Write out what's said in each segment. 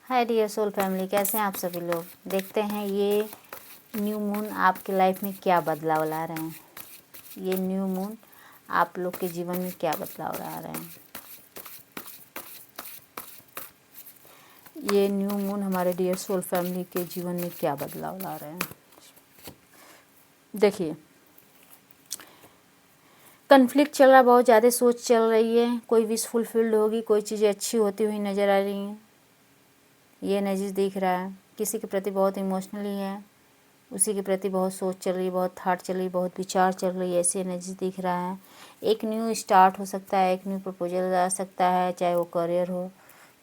Hi dear soul family, कैसे हैं आप सभी लोग। देखते हैं ये न्यू मून आपकी लाइफ में क्या बदलाव ला रहे हैं। ये न्यू मून आप लोग के जीवन में क्या बदलाव ला रहे हैं। ये न्यू मून हमारे डियर सोल फैमिली के जीवन में क्या बदलाव ला रहे हैं। देखिए, कन्फ्लिक्ट चल रहा, बहुत ज़्यादा सोच चल रही है। कोई विश फुलफिल्ड होगी, कोई चीज़ें अच्छी होती हुई नज़र आ रही हैं। ये एनर्जी दिख रहा है। किसी के प्रति बहुत इमोशनली है, उसी के प्रति बहुत सोच चल रही है, बहुत थाट चल रही है, बहुत विचार चल रही है। ऐसी एनर्जी दिख रहा है। एक न्यू स्टार्ट हो सकता है, एक न्यू प्रपोजल आ सकता है, चाहे वो करियर हो,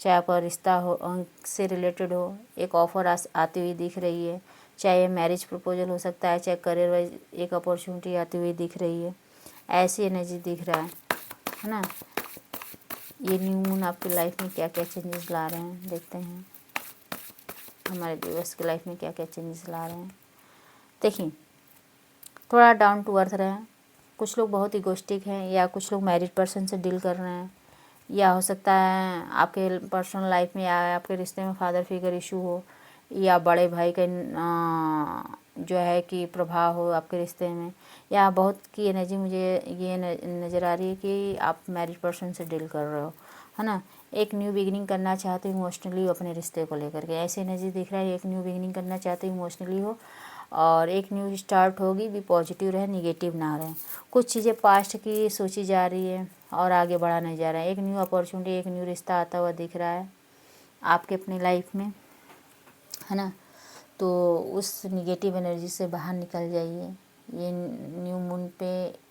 चाहे आपका रिश्ता हो से रिलेटेड हो। एक ऑफ़र आती हुई दिख रही है, चाहे ये मैरिज प्रपोजल हो सकता है, चाहे करियर वाइज एक अपॉर्चुनिटी आती हुई दिख रही है। ऐसी एनर्जी दिख रहा है ना। ये न्यू मून आपकी लाइफ में क्या क्या चेंजेस ला रहे हैं, देखते हैं हमारे व्यूअर्स की लाइफ में क्या क्या चेंजेस ला रहे हैं। देखिए, थोड़ा डाउन टू अर्थ रहें। कुछ लोग बहुत इगोस्टिक हैं, या कुछ लोग मैरिड पर्सन से डील कर रहे हैं, या हो सकता है आपके पर्सनल लाइफ में या आपके रिश्ते में फादर फिगर इशू हो, या बड़े भाई का जो है कि प्रभाव हो आपके रिश्ते में। या बहुत की एनर्जी मुझे ये नज़र आ रही है कि आप मैरिड पर्सन से डील कर रहे हो, है ना। एक न्यू बिगिनिंग करना चाहते हो इमोशनली अपने रिश्ते को लेकर के, ऐसी एनर्जी दिख रहा है। एक न्यू बिगिनिंग करना चाहते हो इमोशनली हो, और एक न्यू स्टार्ट होगी भी। पॉजिटिव रहे, निगेटिव ना रहे। कुछ चीज़ें पास्ट की सोची जा रही है और आगे बढ़ा नहीं जा रहा है। एक न्यू अपॉर्चुनिटी, एक न्यू रिश्ता आता हुआ दिख रहा है आपके अपनी लाइफ में, है ना। तो उस निगेटिव एनर्जी से बाहर निकल जाइए। ये न्यू मून पे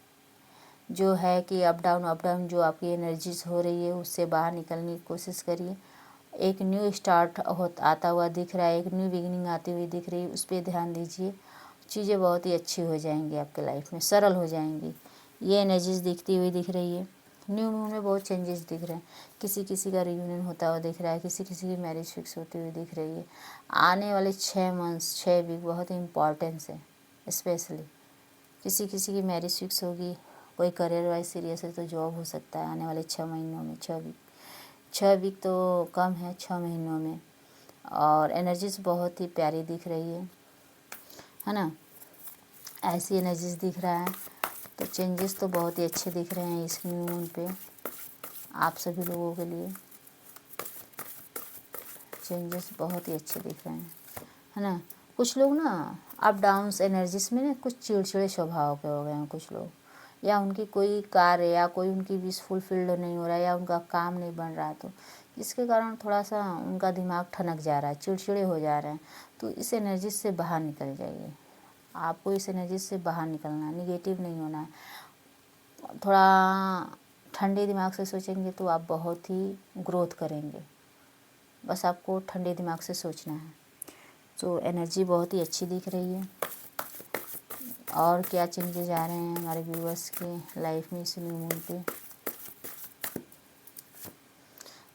जो है कि अप डाउन जो आपकी एनर्जीज हो रही है, उससे बाहर निकलने की कोशिश करिए। एक न्यू स्टार्ट आता हुआ दिख रहा है, एक न्यू बिगिनिंग आती हुई दिख रही है, उस पर ध्यान दीजिए। चीज़ें बहुत ही अच्छी हो जाएंगी आपके लाइफ में, सरल हो जाएंगी। ये एनर्जीज दिखती हुई दिख रही है। न्यू मून में बहुत चेंजेस दिख रहे हैं। किसी किसी का रियूनियन होता हुआ दिख रहा है, किसी किसी की मैरिज फिक्स होती हुई दिख रही है। आने वाले 6 मंथ्स 6 वीक बहुत ही इम्पॉर्टेंस है। स्पेशली किसी किसी की मैरिज फिक्स होगी, कोई करियर वाइज सीरियस है तो जॉब हो सकता है आने वाले 6 महीनों में। 6 वीक तो कम है, 6 महीनों में। और एनर्जीज बहुत ही प्यारी दिख रही है ना। ऐसी एनर्जीज दिख रहा है। तो चेंजेस तो बहुत ही अच्छे दिख रहे हैं इस न्यू मून पे आप सभी लोगों के लिए। चेंजेस बहुत ही अच्छे दिख रहे हैं, है ना। कुछ लोग ना अप डाउन्स एनर्जीज में ना कुछ चिड़चिड़े स्वभाव के हो गए हैं कुछ लोग, या उनकी कोई कार्य या कोई उनकी विश फुलफिल्ड नहीं हो रहा है, या उनका काम नहीं बन रहा, तो जिसके कारण थोड़ा सा उनका दिमाग ठनक जा रहा है, चिड़चिड़े हो जा रहे हैं। तो इस एनर्जी से बाहर निकल जाइए। आपको इस एनर्जी से बाहर निकलना है, निगेटिव नहीं होना है। थोड़ा ठंडे दिमाग से सोचेंगे तो आप बहुत ही ग्रोथ करेंगे। बस आपको ठंडे दिमाग से सोचना है। तो एनर्जी बहुत ही अच्छी दिख रही है। और क्या चेंजेस आ रहे हैं हमारे व्यूअर्स के लाइफ में इस न्यू मून पे।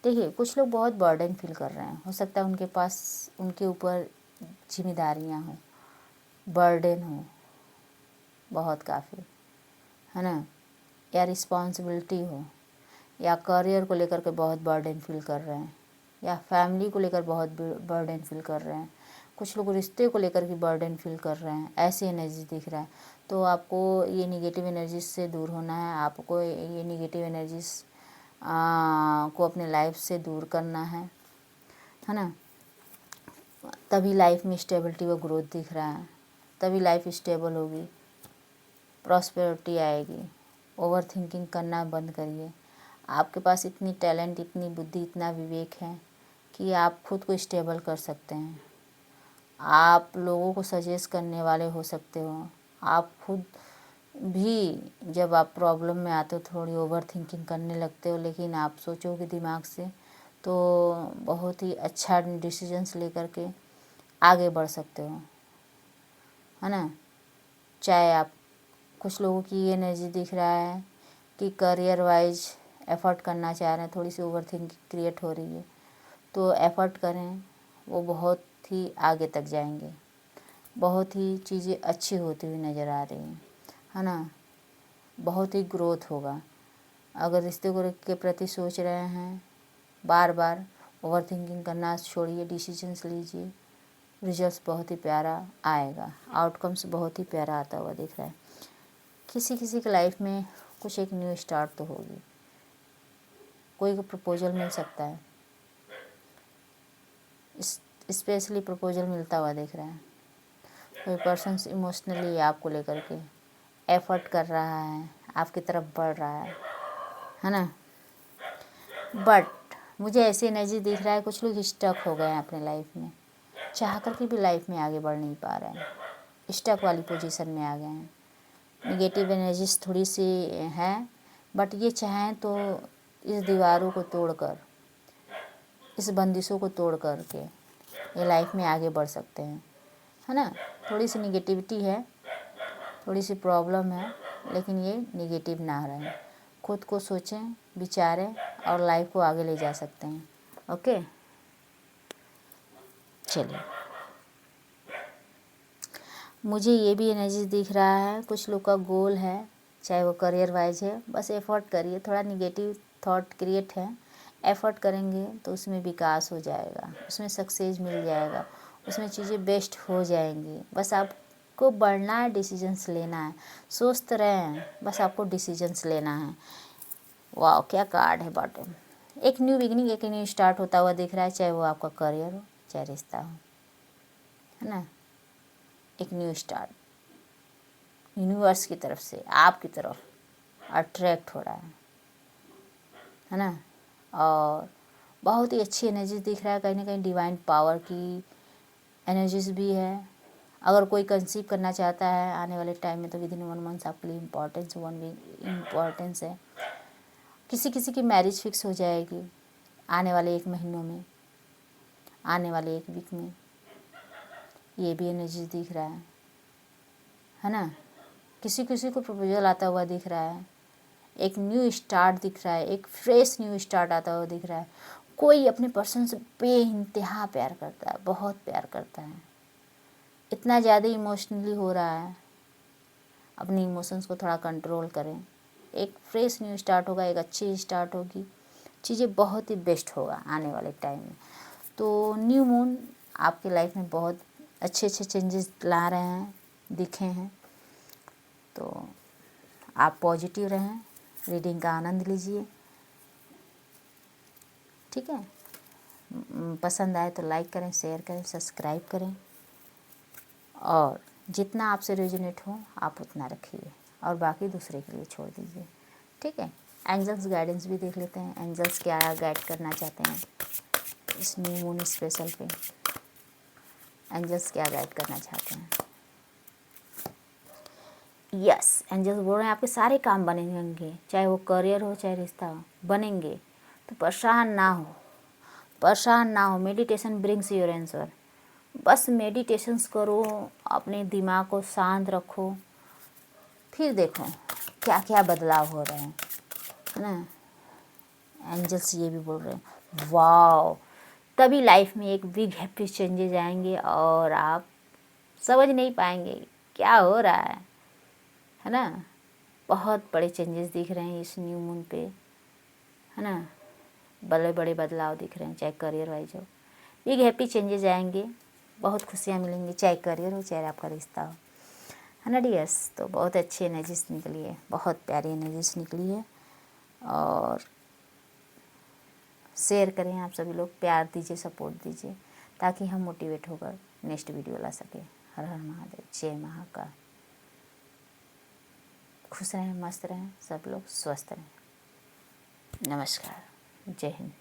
देखिए, कुछ लोग बहुत बर्डन फील कर रहे हैं। हो सकता है उनके पास उनके ऊपर जिम्मेदारियां हों, बर्डन हो बहुत काफ़ी, है ना। या रिस्पॉन्सिबिलिटी हो, या करियर को लेकर के बहुत बर्डन फील कर रहे हैं, या फैमिली को लेकर बहुत बर्डन फील कर रहे हैं। कुछ लोग रिश्ते को लेकर के बर्डन फील कर रहे हैं। ऐसी एनर्जी दिख रहा है। तो आपको ये निगेटिव एनर्जीज से दूर होना है। आपको ये निगेटिव एनर्जीज को अपने लाइफ से दूर करना है ना। तभी लाइफ में स्टेबिलिटी व ग्रोथ दिख रहा है। तभी लाइफ स्टेबल होगी, प्रॉस्पेरिटी आएगी। ओवर थिंकिंग करना बंद करिए। आपके पास इतनी टैलेंट, इतनी बुद्धि, इतना विवेक है कि आप खुद को स्टेबल कर सकते हैं। आप लोगों को सजेस्ट करने वाले हो सकते हो। आप खुद भी जब आप प्रॉब्लम में आते हो थोड़ी ओवर थिंकिंग करने लगते हो, लेकिन आप सोचोगे दिमाग से तो बहुत ही अच्छा डिसीजंस लेकर के आगे बढ़ सकते हो, है ना। चाहे आप, कुछ लोगों की ये एनर्जी दिख रहा है कि करियर वाइज एफ़र्ट करना चाह रहे हैं, थोड़ी सी ओवर थिंकिंग क्रिएट हो रही है, तो एफ़र्ट करें, वो बहुत ही आगे तक जाएंगे। बहुत ही चीज़ें अच्छी होती हुई नज़र आ रही हैं, है ना। बहुत ही ग्रोथ होगा। अगर रिश्ते को के प्रति सोच रहे हैं बार बार, ओवर थिंकिंग करना छोड़िए, डिसीजंस लीजिए, रिजल्ट्स बहुत ही प्यारा आएगा, आउटकम्स बहुत ही प्यारा आता हुआ दिख रहा है। किसी किसी की लाइफ में कुछ एक न्यू स्टार्ट तो होगी, कोई को प्रपोजल मिल सकता है, स्पेशली प्रपोजल मिलता हुआ दिख रहा है। कोई पर्सन इमोशनली आपको लेकर के एफर्ट कर रहा है, आपकी तरफ बढ़ रहा है ना। बट मुझे ऐसी एनर्जी दिख रहा है, कुछ लोग स्टक हो गए हैं अपने लाइफ में, चाह कर के भी लाइफ में आगे बढ़ नहीं पा रहे हैं, स्टक वाली पोजीशन में आ गए हैं। निगेटिव एनर्जीज थोड़ी सी है, बट ये चाहें तो इस दीवारों को तोड़कर, इस बंदिशों को तोड़ कर के ये लाइफ में आगे बढ़ सकते हैं, है ना। थोड़ी सी निगेटिविटी है, थोड़ी सी प्रॉब्लम है, लेकिन ये निगेटिव ना रहें, खुद को सोचें, विचारें और लाइफ को आगे ले जा सकते हैं। ओके, चलिए, मुझे ये भी एनर्जी दिख रहा है, कुछ लोग का गोल है, चाहे वो करियर वाइज है, बस एफर्ट करिए, थोड़ा निगेटिव थॉट क्रिएट है, एफर्ट करेंगे तो उसमें विकास हो जाएगा, उसमें सक्सेस मिल जाएगा, उसमें चीज़ें बेस्ट हो जाएंगी। बस आपको बढ़ना है, डिसीजंस लेना है, सोचते रहें, बस आपको डिसीजंस लेना है। वाह, क्या कार्ड है बॉटम। एक न्यू बिगनिंग, एक न्यू स्टार्ट होता हुआ दिख रहा है, चाहे वो आपका करियर हो, चाहे रिश्ता हो, है ना। एक न्यू स्टार्ट यूनिवर्स की तरफ से आपकी तरफ अट्रैक्ट हो रहा है ना। और बहुत ही अच्छी एनर्जी दिख रहा है, कहीं ना कहीं डिवाइन पावर की एनर्जीज भी है। अगर कोई कंसीव करना चाहता है आने वाले टाइम में, तो विद इन 1 मंथ आपके लिए इम्पोर्टेंस, 1 वीक इम्पोर्टेंस है। किसी किसी की मैरिज फिक्स हो जाएगी आने वाले 1 महीनों में, आने वाले 1 वीक में, ये भी एनर्जी दिख रहा है ना। किसी किसी को प्रपोजल आता हुआ दिख रहा है, एक न्यू स्टार्ट दिख रहा है, एक फ्रेश न्यू स्टार्ट आता हुआ दिख रहा है। कोई अपने पर्सन से बेइंतहा प्यार करता है, बहुत प्यार करता है, इतना ज़्यादा इमोशनली हो रहा है। अपने इमोशंस को थोड़ा कंट्रोल करें, एक फ्रेश न्यू स्टार्ट होगा, एक अच्छी स्टार्ट होगी, चीज़ें बहुत ही बेस्ट होगा आने वाले टाइम में। तो न्यू मून आपकी लाइफ में बहुत अच्छे अच्छे चेंजेस ला रहे हैं, दिखे हैं। तो आप पॉजिटिव रहें, रीडिंग का आनंद लीजिए, ठीक है। पसंद आए तो लाइक करें, शेयर करें, सब्सक्राइब करें, और जितना आपसे रेजोनेट हो आप उतना रखिए, और बाकी दूसरे के लिए छोड़ दीजिए, ठीक है। एंजल्स गाइडेंस भी देख लेते हैं, एंजल्स क्या गाइड करना चाहते हैं इस न्यू मून स्पेशल पे, एंजल्स क्या गाइड करना चाहते हैं। यस, एंजल्स बोल रहे हैं आपके सारे काम बनेंगे, चाहे वो करियर हो चाहे रिश्ता हो, बनेंगे। तो परेशान ना हो, परेशान ना हो। Meditation brings your answer. बस मेडिटेशंस करो, अपने दिमाग को शांत रखो, फिर देखो क्या क्या बदलाव हो रहे हैं, है ना। एंजल्स ये भी बोल रहे हैं, वाओ, तभी लाइफ में एक बिग हैप्पी चेंजेज आएंगे और आप समझ नहीं पाएंगे क्या हो रहा है ना। बहुत बड़े चेंजेस दिख रहे हैं इस न्यू मून पे, है ना। बड़े बड़े बदलाव दिख रहे हैं, चाहे करियर वाइज हो, बिग हैप्पी चेंजेस आएंगे, बहुत खुशियाँ मिलेंगी, चाहे करियर हो चाहे आपका रिश्ता हो, है ना डियर्स। तो बहुत अच्छी एनर्जीज निकली है, बहुत प्यारी एनर्जीज निकली है, और शेयर करें आप सभी लोग, प्यार दीजिए, सपोर्ट दीजिए, ताकि हम मोटिवेट होकर नेक्स्ट वीडियो ला सके। हर हर महादेव, जय महाकाल। खुश रहें, मस्त रहें, सब लोग स्वस्थ रहें। नमस्कार, जय हिंद।